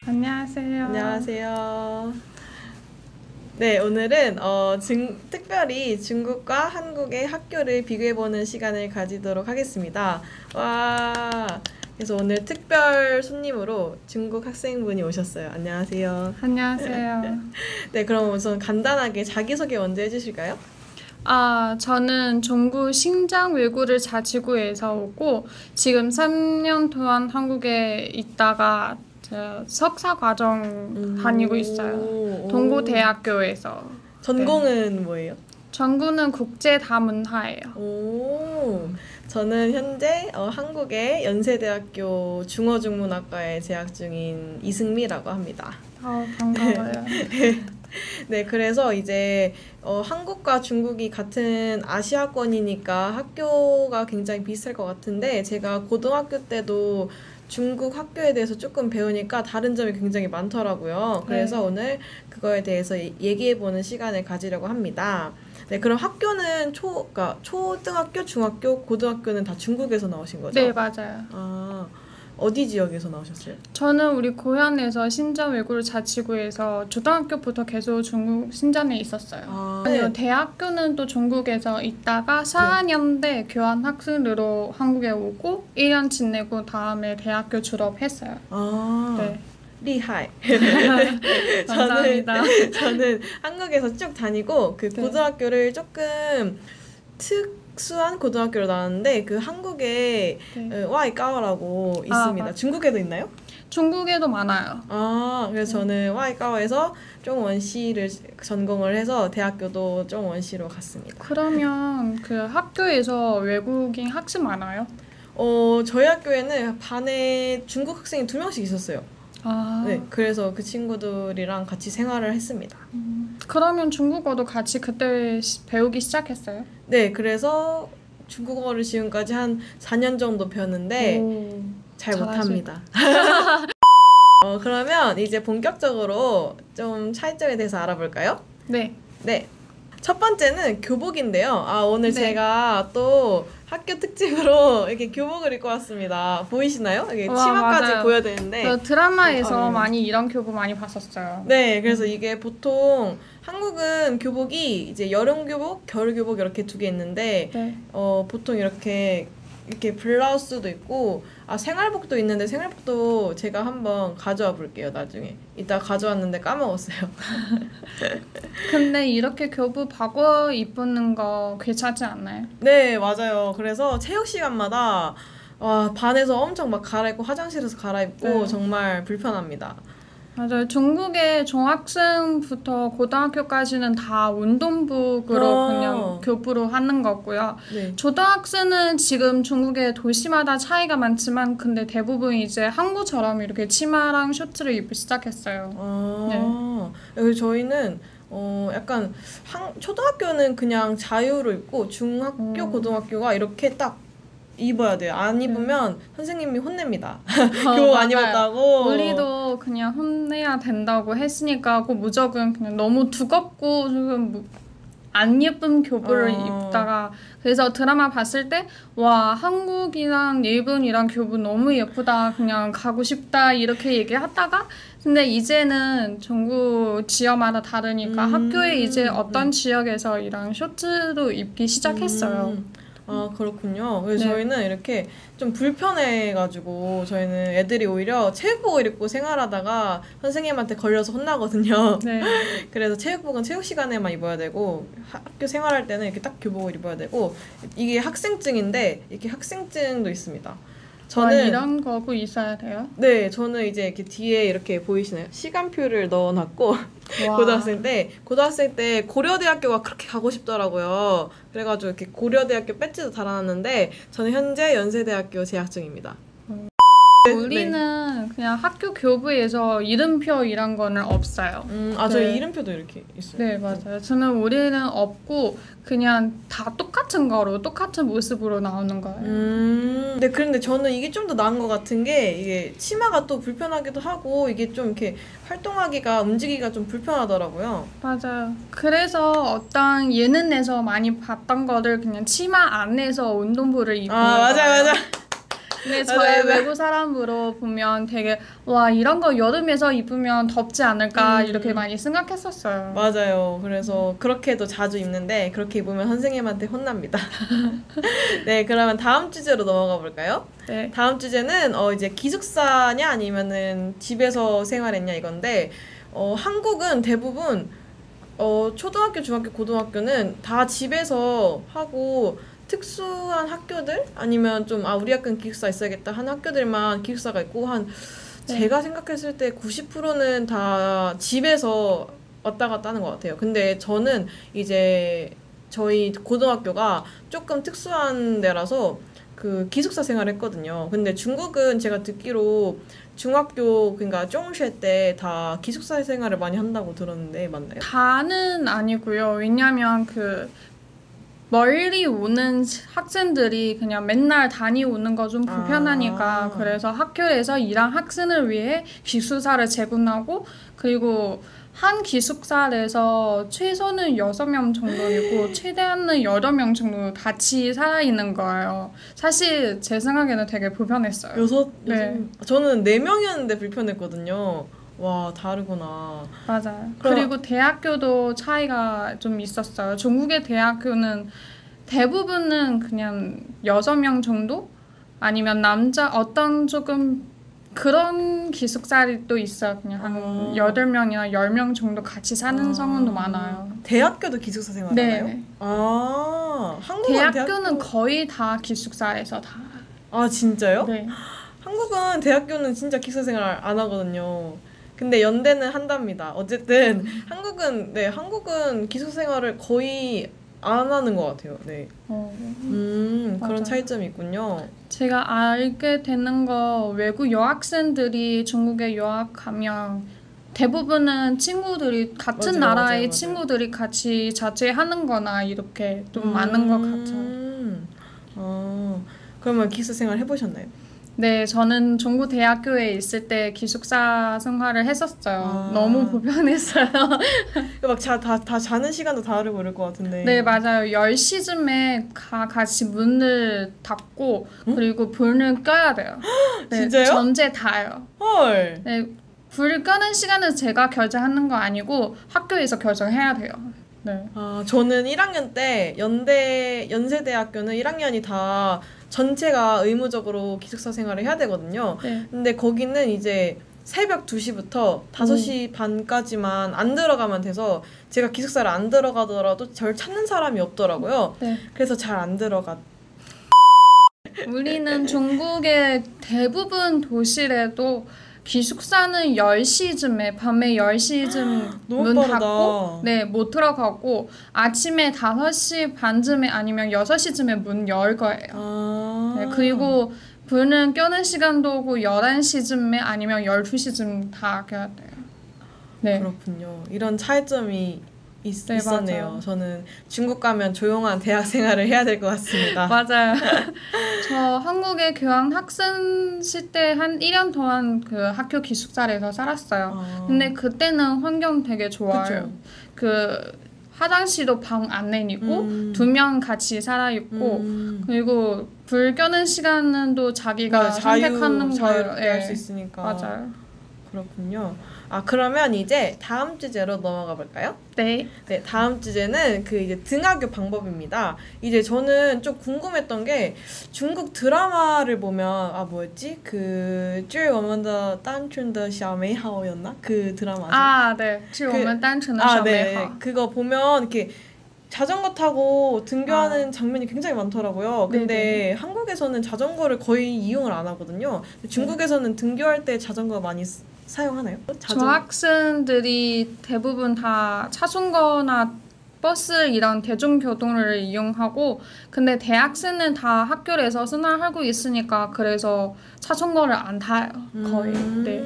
안녕하세요. 안녕하세요. 네, 오늘은 특별히 중국과 한국의 학교를 비교해보는 시간을 가지도록 하겠습니다. 와, 그래서 오늘 특별 손님으로 중국 학생분이 오셨어요. 안녕하세요. 안녕하세요. 네, 그럼 우선 간단하게 자기소개 먼저 해주실까요? 저는 중국 신장 외구를 자치구에서 오고 지금 3년 동안 한국에 있다가 석사 과정 다니고 있어요. 동고대학교에서. 전공은 뭐예요? 전공은 국제다문화예요. 오, 저는 현재 한국의 연세대학교 중어중문학과에 재학 중인 이승미라고 합니다. 반가워요. 네, 그래서 이제 한국과 중국이 같은 아시아권이니까 학교가 굉장히 비슷할 것 같은데 제가 고등학교 때도 중국 학교에 대해서 조금 배우니까 다른 점이 굉장히 많더라고요. 그래서 네. 오늘 그거에 대해서 얘기해보는 시간을 가지려고 합니다. 네, 그럼 학교는 그러니까 초등학교, 중학교, 고등학교는 다 중국에서 나오신 거죠? 네, 맞아요. 아, 어디 지역에서 나오셨어요? 저는 우리 고향에서 신장 외구를 자치구에서 초등학교부터 계속 중국 신장에 있었어요. 아니요, 대학교는 또 중국에서 있다가 4학년 교환 학생으로 한국에 오고 1년 지내고 다음에 대학교 졸업했어요. 네. 厉害. 감사합니다. 저는 한국에서 쭉 다니고 그 네. 고등학교를 조금 특수한 고등학교로 나왔는데 그 한국에 와이까오라고 있습니다. 중국에도 있나요? 중국에도 많아요. 그래서 저는 와이까오에서 중원시를 전공을 해서 대학교도 중원시로 갔습니다. 그러면 그 학교에서 외국인 학생 많아요? 저희 학교에는 반에 중국 학생이 2명씩 있었어요. 네, 그래서 그 친구들이랑 같이 생활을 했습니다. 그러면 중국어도 같이 그때 배우기 시작했어요? 네, 그래서 중국어를 지금까지 한 4년 정도 배웠는데 잘 못합니다. 그러면 이제 본격적으로 좀 차이점에 대해서 알아볼까요? 네. 네. 첫 번째는 교복인데요. 오늘 제가 또 학교 특집으로 이렇게 교복을 입고 왔습니다. 보이시나요? 이게 치마까지 맞아요. 보여야 되는데. 저 드라마에서 많이 이런 교복 많이 봤었어요. 네, 그래서 이게 보통 한국은 교복이 이제 여름 교복, 겨울 교복 이렇게 두 개 있는데 보통 이렇게 블라우스도 있고 생활복도 있는데 생활복도 제가 한번 가져와 볼게요. 나중에 이따 가져왔는데 까먹었어요. 근데 이렇게 교복 바꿔 입는 거 괜찮지 않나요? 네, 맞아요. 그래서 체육 시간마다 반에서 엄청 막 갈아입고 화장실에서 갈아입고 정말 불편합니다. 맞아요. 중국의 중학생부터 고등학교까지는 다 운동복으로 그냥 교부로 하는 거고요. 초등학생은 지금 중국의 도시마다 차이가 많지만 근데 대부분 이제 한국처럼 이렇게 치마랑 셔츠를 입기 시작했어요. 그래서 저희는 약간 초등학교는 그냥 자유로 입고 중학교, 고등학교가 이렇게 딱 입어야 돼요. 안 입으면 선생님이 혼냅니다. 교복 안 입었다고. 우리도 그냥 혼내야 된다고 했으니까 그 무조건 그냥 너무 두껍고 조금 안 예쁜 교복을 입다가 그래서 드라마 봤을 때 와 한국이랑 일본이랑 교복 너무 예쁘다 그냥 가고 싶다 이렇게 얘기하다가 근데 이제는 중국 지역마다 다르니까 학교에 이제 어떤 지역에서 이런 셔츠도 입기 시작했어요. 그렇군요. 그래서 저희는 이렇게 좀 불편해가지고 저희는 애들이 오히려 체육복을 입고 생활하다가 선생님한테 걸려서 혼나거든요. 그래서 체육복은 체육 시간에만 입어야 되고 학교 생활할 때는 이렇게 딱 교복을 입어야 되고 이게 학생증인데 이렇게 학생증도 있습니다. 저는 이런 거고 있어야 돼요? 네, 저는 이제 이렇게 뒤에 이렇게 보이시나요? 시간표를 넣어놨고 고등학생 때 고려대학교가 그렇게 가고 싶더라고요. 그래가지고 이렇게 고려대학교 배지도 달아놨는데 저는 현재 연세대학교 재학 중입니다. 우리는 그냥 학교 교부에서 이름표 이런 거는 없어요. 저희 이름표도 이렇게 있어요. 네, 맞아요. 우리는 없고 그냥 다 똑같은 거로 똑같은 모습으로 나오는 거예요. 네, 그런데 저는 이게 좀 더 나은 것 같은 게 이게 치마가 또 불편하기도 하고 이게 좀 이렇게 활동하기가 움직이기가 좀 불편하더라고요. 맞아요. 그래서 어떤 예능에서 많이 봤던 거를 그냥 치마 안에서 운동복을 입는 거예요. 맞아. 근데 저희 외국 사람으로 보면 되게 와 이런 거 여름에서 입으면 덥지 않을까 이렇게 많이 생각했었어요. 맞아요. 그래서 그렇게도 자주 입는데 그렇게 입으면 선생님한테 혼납니다. 네, 그러면 다음 주제로 넘어가 볼까요? 네. 다음 주제는 이제 기숙사냐 아니면은 집에서 생활했냐 이건데 한국은 대부분 초등학교, 중학교, 고등학교는 다 집에서 하고 특수한 학교들 아니면 좀 우리 학교는 기숙사 있어야겠다 하는 학교들만 기숙사가 있고 제가 생각했을 때 90%는 다 집에서 왔다 갔다 하는 것 같아요. 근데 저는 이제 저희 고등학교가 조금 특수한 데라서 그 기숙사 생활을 했거든요. 근데 중국은 제가 듣기로 중학교 그러니까 중学때 다 기숙사 생활을 많이 한다고 들었는데 맞나요? 다는 아니고요. 왜냐면 그 멀리 오는 학생들이 그냥 맨날 다니오는 거 좀 불편하니까 그래서 학교에서 일한 학생을 위해 기숙사를 제공하고 그리고 한 기숙사에서 최소는 6명 정도이고 최대한은 8명 정도 같이 살아있는 거예요. 사실 제 생각에는 되게 불편했어요. 네. 저는 4명이었는데 불편했거든요. 와, 다르구나. 맞아요. 그리고 대학교도 차이가 좀 있었어요. 중국의 대학교는 대부분은 그냥 6명 정도? 아니면 어떤 조금 그런 기숙사도 있어요. 그냥 한 8명이나 10명 정도 같이 사는 성은도 많아요. 대학교도 기숙사 생활하나요? 네. 한국은 대학교는 거의 다 기숙사에서 다. 진짜요? 네. 한국은 대학교는 진짜 기숙사 생활 안 하거든요. 근데 연대는 한답니다. 어쨌든 한국은 기숙사 생활을 거의 안 하는 것 같아요. 네. 그런 차이점이 있군요. 제가 알게 되는 거 외국 여학생들이 중국에 유학하면 대부분은 친구들이 같은 나라의 친구들이 같이 자취하는 거나 이렇게 좀 많은 것 같아요. 그러면 기숙사 생활 해보셨나요? 네, 저는 중국 대학교에 있을 때 기숙사 생활을 했었어요. 너무 불편했어요. 다 자는 시간도 다르고 그럴 것 같은데. 네, 맞아요. 10시쯤에 같이 문을 닫고 그리고 불을 꺼야 돼요. 네, 진짜요? 전체 다요. 헐. 네, 불 끄는 시간은 제가 결정하는 거 아니고 학교에서 결정해야 돼요. 네. 저는 1학년 때 연세대학교는 1학년이 다 전체가 의무적으로 기숙사 생활을 해야 되거든요. 네. 근데 거기는 이제 새벽 2시부터 5시 반까지만 안 들어가면 돼서 제가 기숙사를 안 들어가더라도 저를 찾는 사람이 없더라고요. 네. 그래서 잘 안 들어가. 우리는 중국의 대부분 도시에도 기숙사는 10시쯤에 밤에 10시쯤 문 닫고 못 들어가고 아침에 5시 반쯤에 아니면 6시쯤에 문 열 거예요. 네, 그리고 불은 끄는 시간도 오고 11시쯤에 아니면 12시쯤 다 켜야 돼요. 네. 그렇군요. 이런 차이점이 있었네요. 맞아요. 저는 중국 가면 조용한 대학 생활을 해야 될 것 같습니다. 맞아요. 저 한국에 교환 학생 시때 한 1년 동안 그 학교 기숙사에서 살았어요. 근데 그때는 환경 되게 좋아요. 그쵸? 그 화장실도 방 안에 있고 2명 같이 살아 있고 그리고 불 끄는 시간은 또 자기가 선택하는 거예요. 할 수 있으니까. 맞아요. 그렇군요. 그러면 이제 다음 주제로 넘어가 볼까요? 네. 네, 다음 주제는 그 이제 등하교 방법입니다. 이제 저는 좀 궁금했던 게 중국 드라마를 보면 뭐였지? 그 最我们的单纯的小美好였나? 그 드라마 아세요? 네. 最我们单纯的小美好. 네. 그거 보면 이렇게 자전거 타고 등교하는 장면이 굉장히 많더라고요. 근데 네네. 한국에서는 자전거를 거의 이용을 안 하거든요. 중국에서는 등교할 때 자전거 많이 사용하나요? 중학생들이 대부분 다 차순거나 버스 이런 대중교통을 이용하고 근데 대학생은 다 학교에서 생활하고 있으니까 그래서 차순거를 안 타요. 거의. 네.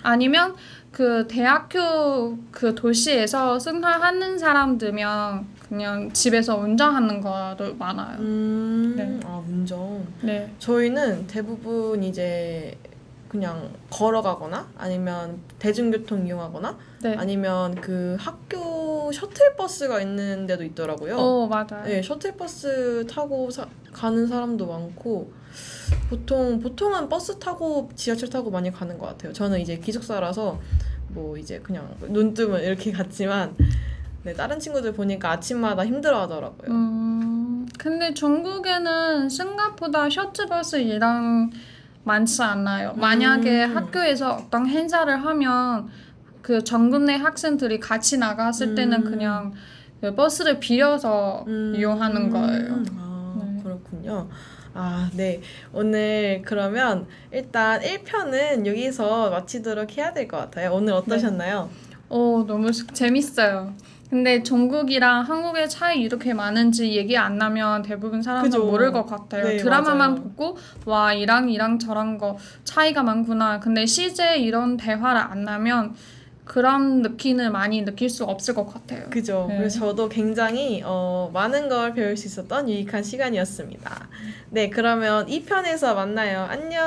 아니면 그 대학교 그 도시에서 생활하는 사람들면 그냥 집에서 운전하는 것도 많아요. 네. 운전. 네. 저희는 대부분 이제 그냥 걸어가거나 아니면 대중교통 이용하거나 네. 아니면 그 학교 셔틀버스가 있는 데도 있더라고요. 맞아요. 네, 셔틀버스 타고 가는 사람도 많고 보통은 버스 타고 지하철 타고 많이 가는 것 같아요. 저는 이제 기숙사라서 뭐 이제 그냥 눈 뜨면 이렇게 갔지만 네, 다른 친구들 보니까 아침마다 힘들어 하더라고요. 근데 중국에는 생각보다 셔틀버스이랑 많지 않아요. 만약에 학교에서 어떤 행사를 하면 그 전국 내 학생들이 같이 나갔을 때는 그냥 그 버스를 빌려서 이용하는 거예요. 네. 그렇군요. 네. 오늘 그러면 일단 1편은 여기서 마치도록 해야 될 것 같아요. 오늘 어떠셨나요? 너무 재밌어요. 근데 중국이랑 한국의 차이 이렇게 많은지 얘기 안 나면 대부분 사람은 모를 것 같아요. 네, 드라마만 맞아요. 보고 와 이랑 저런 거 차이가 많구나. 근데 실제 이런 대화를 안 나면 그런 느낌을 많이 느낄 수 없을 것 같아요. 그죠. 네. 그래서 저도 굉장히 많은 걸 배울 수 있었던 유익한 시간이었습니다. 네, 그러면 2편에서 만나요. 안녕!